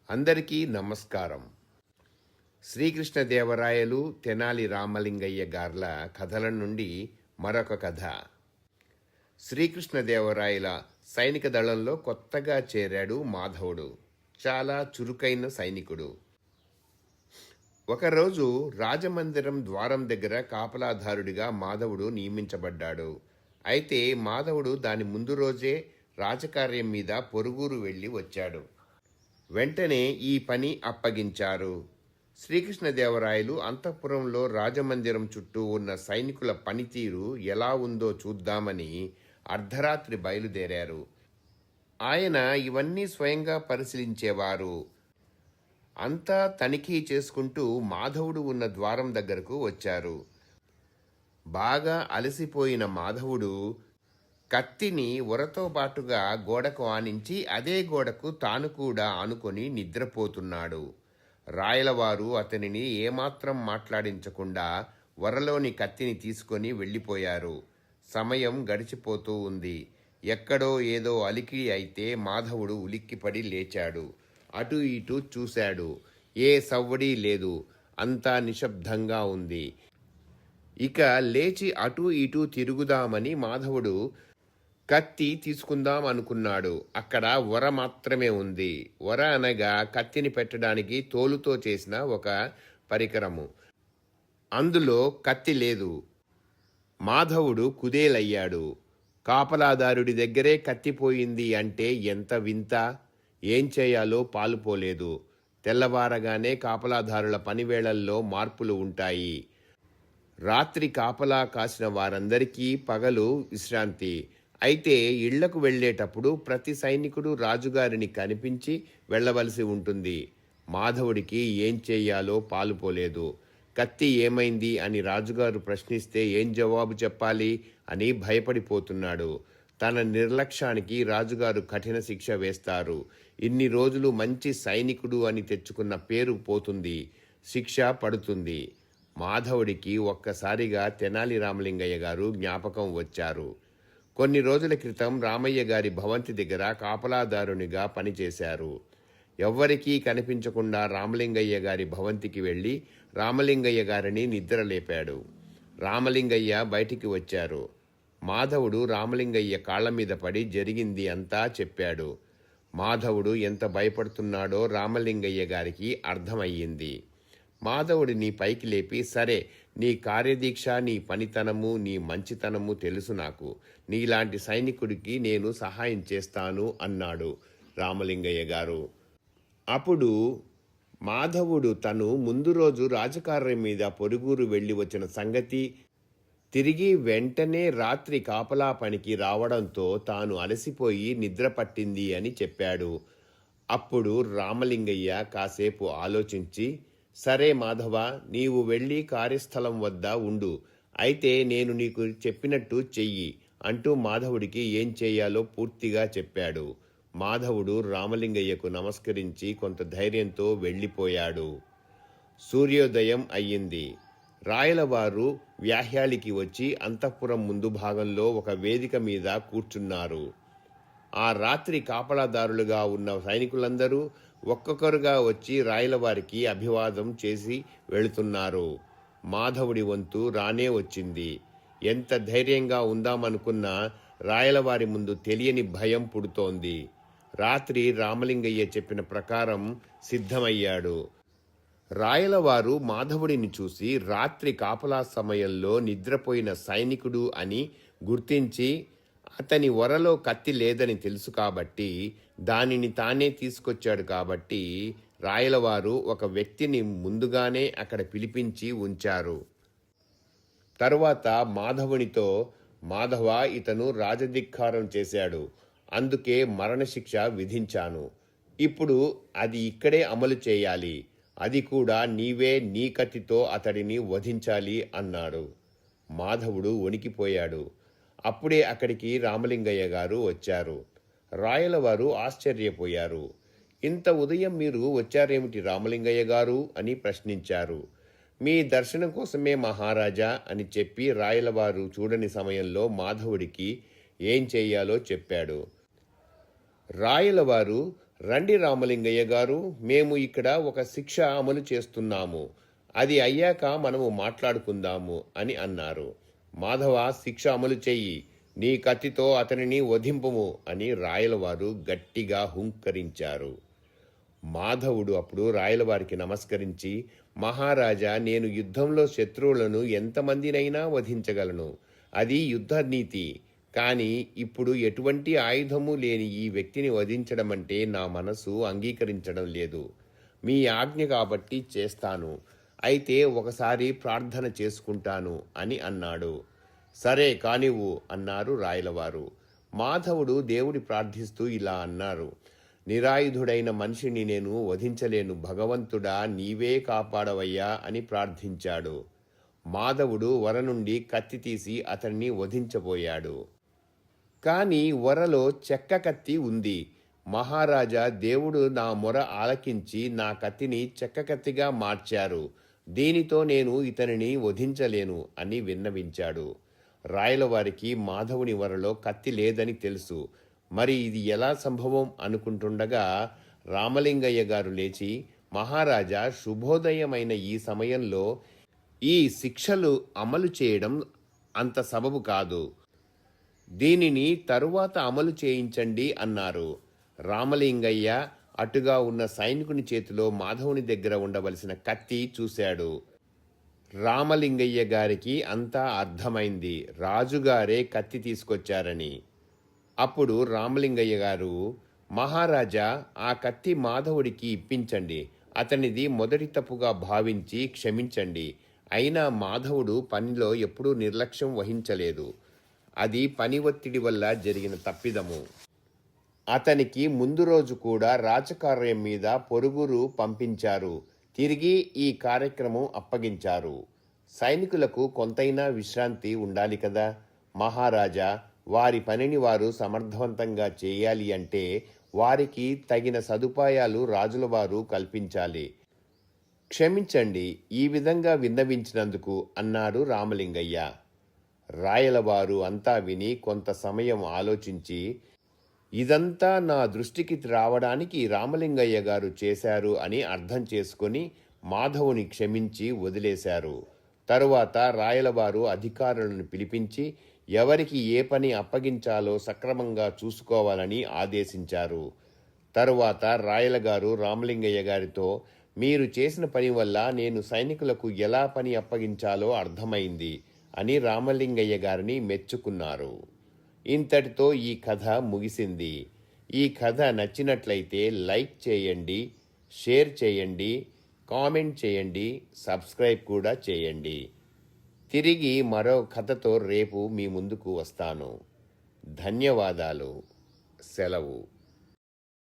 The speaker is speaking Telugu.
అందరికీ నమస్కారం. శ్రీకృష్ణదేవరాయలు తెనాలి రామలింగయ్య గార్ల కథల నుండి మరొక కథ. శ్రీకృష్ణదేవరాయల సైనిక దళంలో కొత్తగా చేరాడు మాధవుడు. చాలా చురుకైన సైనికుడు. ఒకరోజు రాజమందిరం ద్వారం దగ్గర కాపలాదారుడిగా మాధవుడు నియమించబడ్డాడు. అయితే మాధవుడు దాని ముందు రోజే రాజకార్యం మీద పొరుగురు వెళ్ళి వచ్చాడు. వెంటనే ఈ పని అప్పగించారు. శ్రీకృష్ణదేవరాయలు అంతఃపురంలో రాజమందిరం చుట్టూ ఉన్న సైనికుల పనితీరు ఎలా ఉందో చూద్దామని అర్ధరాత్రి బయలుదేరారు. ఆయన ఇవన్నీ స్వయంగా పరిశీలించేవారు. అంతా తనిఖీ చేసుకుంటూ మాధవుడు ఉన్న ద్వారం దగ్గరకు వచ్చారు. బాగా అలసిపోయిన మాధవుడు కత్తిని ఉరతో పాటుగా గోడకు ఆనించి అదే గోడకు తాను కూడా ఆనుకొని నిద్రపోతున్నాడు. రాయలవారు అతనిని ఏమాత్రం మాట్లాడించకుండా వరలోని కత్తిని తీసుకొని వెళ్ళిపోయారు. సమయం గడిచిపోతూ ఉంది. ఎక్కడో ఏదో అలికిడి అయితే మాధవుడు ఉలిక్కిపడి లేచాడు. అటు ఇటు చూశాడు. ఏ సవ్వడి లేదు. అంతా నిశ్శబ్దంగా ఉంది. ఇక లేచి అటూ ఇటూ తిరుగుదామని మాధవుడు కత్తి తీసుకుందాం అనుకున్నాడు. అక్కడ వర మాత్రమే ఉంది. వర అనగా కత్తిని పెట్టడానికి తోలుతో చేసిన ఒక పరికరము. అందులో కత్తి లేదు. మాధవుడు కుదేలయ్యాడు. కాపలాదారుడి దగ్గరే కత్తిపోయింది అంటే ఎంత వింత! ఏం చేయాలో పాలుపోలేదు. తెల్లవారగానే కాపలాదారుల పనివేళల్లో మార్పులు ఉంటాయి. రాత్రి కాపలా కాసిన వారందరికీ పగలు విశ్రాంతి. అయితే ఇళ్లకు వెళ్లేటప్పుడు ప్రతి సైనికుడు రాజుగారిని కనిపించి వెళ్లవలసి ఉంటుంది. మాధవుడికి ఏం చెయ్యాలో పాలుపోలేదు. కత్తి ఏమైంది అని రాజుగారు ప్రశ్నిస్తే ఏం జవాబు చెప్పాలి అని భయపడిపోతున్నాడు. తన నిర్లక్ష్యానికి రాజుగారు కఠిన శిక్ష వేస్తారు. ఇన్ని రోజులు మంచి సైనికుడు అని తెచ్చుకున్న పేరు పోతుంది. శిక్ష పడుతుంది. మాధవుడికి ఒక్కసారిగా తెనాలి రామలింగయ్య గారు జ్ఞాపకం వచ్చారు. కొన్ని రోజుల క్రితం రామయ్య గారి భవంతి దగ్గర కాపలాదారునిగా పనిచేశారు. ఎవ్వరికీ కనిపించకుండా రామలింగయ్య గారి భవంతికి వెళ్ళి రామలింగయ్య గారిని నిద్రలేపాడు. రామలింగయ్య బయటికి వచ్చారు. మాధవుడు రామలింగయ్య కాళ్ల మీద పడి జరిగింది అంతా చెప్పాడు. మాధవుడు ఎంత భయపడుతున్నాడో రామలింగయ్య గారికి అర్థమయ్యింది. మాధవుడిని పైకి లేపి, సరే, నీ కార్యదీక్ష, నీ పనితనము, నీ మంచితనము తెలుసు నాకు. నీలాంటి సైనికుడికి నేను సహాయం చేస్తాను అన్నాడు రామలింగయ్య గారు. అప్పుడు మాధవుడు తను ముందు రోజు రాజకార్యం మీద పొరుగురు వెళ్ళి వచ్చిన సంగతి, తిరిగి వెంటనే రాత్రి కాపలా పనికి రావడంతో తాను అలసిపోయి నిద్ర పట్టింది అని చెప్పాడు. అప్పుడు రామలింగయ్య కాసేపు ఆలోచించి, సరే మాధవ, నీవు వెళ్ళి కార్యస్థలం వద్ద ఉండు. అయితే నేను నీకు చెప్పినట్టు చెయ్యి అంటూ మాధవుడికి ఏం చేయాలో పూర్తిగా చెప్పాడు. మాధవుడు రామలింగయ్యకు నమస్కరించి కొంత ధైర్యంతో వెళ్ళిపోయాడు. సూర్యోదయం అయ్యింది. రాయలవారు వ్యాహ్యాలికి వచ్చి అంతఃపురం ముందు భాగంలో ఒక వేదిక మీద కూర్చున్నారు. ఆ రాత్రి కాపలాదారులుగా ఉన్న సైనికులందరూ ఒక్కొక్కరుగా వచ్చి రాయలవారికి అభివాదం చేసి వెళుతున్నారు. మాధవుడి వంతు రానే వచ్చింది. ఎంత ధైర్యంగా ఉందామనుకున్నా రాయలవారి ముందు తెలియని భయం పుడుతోంది. రాత్రి రామలింగయ్య చెప్పిన ప్రకారం సిద్ధమయ్యాడు. రాయలవారు మాధవుడిని చూసి రాత్రి కాపలా సమయంలో నిద్రపోయిన సైనికుడు అని గుర్తించి, అతని వరలో కత్తి లేదని తెలుసు కాబట్టి, దానిని తానే తీసుకొచ్చాడు కాబట్టి రాయలవారు ఒక వ్యక్తిని ముందుగానే అక్కడ పిలిపించి ఉంచారు. తరువాత మాధవునితో, మాధవ, ఇతను రాజధిక్కారం చేశాడు. అందుకే మరణశిక్ష విధించాను. ఇప్పుడు అది ఇక్కడే అమలు చేయాలి. అది కూడా నీవే నీ కత్తితో అతడిని వధించాలి అన్నాడు. మాధవుడు వణికిపోయాడు. అప్పుడే అక్కడికి రామలింగయ్య గారు వచ్చారు. రాయలవారు ఆశ్చర్యపోయారు. ఇంత ఉదయం మీరు వచ్చారేమిటి రామలింగయ్య గారు అని ప్రశ్నించారు. మీ దర్శనం కోసమే మహారాజా అని చెప్పి రాయలవారు చూడని సమయంలో మాధవుడికి ఏం చెయ్యాలో చెప్పాడు. రాయలవారు రండి రామలింగయ్య గారు, మేము ఇక్కడ ఒక శిక్ష అమలు చేస్తున్నాము. అది అయ్యాక మనము మాట్లాడుకుందాము అని అన్నారు. మాధవ, శిక్ష అమలు చెయ్యి, నీ కత్తితో అతనిని వధింపుము అని రాయలవారు గట్టిగా హుంకరించారు. మాధవుడు అప్పుడు రాయలవారికి నమస్కరించి, మహారాజా, నేను యుద్ధంలో శత్రువులను ఎంతమందినైనా వధించగలను. అది యుద్ధ నీతి. కానీ ఇప్పుడు ఎటువంటి ఆయుధము లేని ఈ వ్యక్తిని వధించడమంటే నా మనసు అంగీకరించడం లేదు. మీ ఆజ్ఞ కాబట్టి చేస్తాను. అయితే ఒకసారి ప్రార్థన చేసుకుంటాను అని అన్నాడు. సరే కానివ్వు అన్నారు రాయలవారు. మాధవుడు దేవుడి ప్రార్థిస్తూ ఇలా అన్నారు. నిరాయుధుడైన మనిషిని నేను వధించలేను. భగవంతుడా, నీవే కాపాడవయ్యా అని ప్రార్థించాడు. మాధవుడు వర నుండి కత్తి తీసి అతన్ని వధించబోయాడు. కాని వరలో చెక్క కత్తి ఉంది. మహారాజా, దేవుడు నా మొర ఆలకించి నా కత్తిని చెక్క కత్తిగా మార్చారు. దీనితో నేను ఇతనిని వధించలేను అని విన్నవించాడు. రాయలవారికి మాధవుని వరలో కత్తి లేదని తెలుసు. మరి ఇది ఎలా సంభవం అనుకుంటుండగా రామలింగయ్య గారు లేచి, మహారాజా, శుభోదయమైన ఈ సమయంలో ఈ శిక్షలు అమలు చేయడం అంత సబబు కాదు. దీనిని తరువాత అమలు చేయించండి అన్నారు. రామలింగయ్య అటుగా ఉన్న సైనికుని చేతిలో మాధవుని దగ్గర ఉండవలసిన కత్తి చూశాడు. రామలింగయ్య గారికి అంతా అర్థమైంది. రాజుగారే కత్తి తీసుకొచ్చారని. అప్పుడు రామలింగయ్య గారు, మహారాజా, ఆ కత్తి మాధవుడికి ఇప్పించండి. అతనిది మొదటి తప్పుగా భావించి క్షమించండి. అయినా మాధవుడు పనిలో ఎప్పుడూ నిర్లక్ష్యం వహించలేదు. అది పని ఒత్తిడి వల్ల జరిగిన తప్పిదము. అతనికి ముందు రోజు కూడా రాజకార్యం మీద పొరుగురు పంపించారు. తిరిగి ఈ కార్యక్రమం అప్పగించారు. సైనికులకు కొంతైనా విశ్రాంతి ఉండాలి కదా. మహారాజా, వారి పనిని వారు సమర్థవంతంగా చేయాలి అంటే వారికి తగిన సదుపాయాలు రాజుల వారు కల్పించాలి. క్షమించండి ఈ విధంగా విన్నవించినందుకు అన్నాడు రామలింగయ్య. రాయలవారు అంతా విని కొంత సమయం ఆలోచించి, ఇదంతా నా దృష్టికి రావడానికి రామలింగయ్య గారు చేశారు అని అర్థం చేసుకుని మాధవుని క్షమించి వదిలేశారు. తరువాత రాయలవారు అధికారులను పిలిపించి ఎవరికి ఏ పని అప్పగించాలో సక్రమంగా చూసుకోవాలని ఆదేశించారు. తరువాత రాయలగారు రామలింగయ్య గారితో, మీరు చేసిన పని వల్ల నేను సైనికులకు ఎలా పని అప్పగించాలో అర్థమైంది అని రామలింగయ్య గారిని మెచ్చుకున్నారు. ఇంతటితో ఈ కథ ముగిసింది. ఈ కథ నచ్చినట్లయితే లైక్ చేయండి, షేర్ చేయండి, కామెంట్ చేయండి, సబ్స్క్రైబ్ కూడా చేయండి. తిరిగి మరో కథతో రేపు మీ ముందుకు వస్తాను. ధన్యవాదాలు. సెలవు.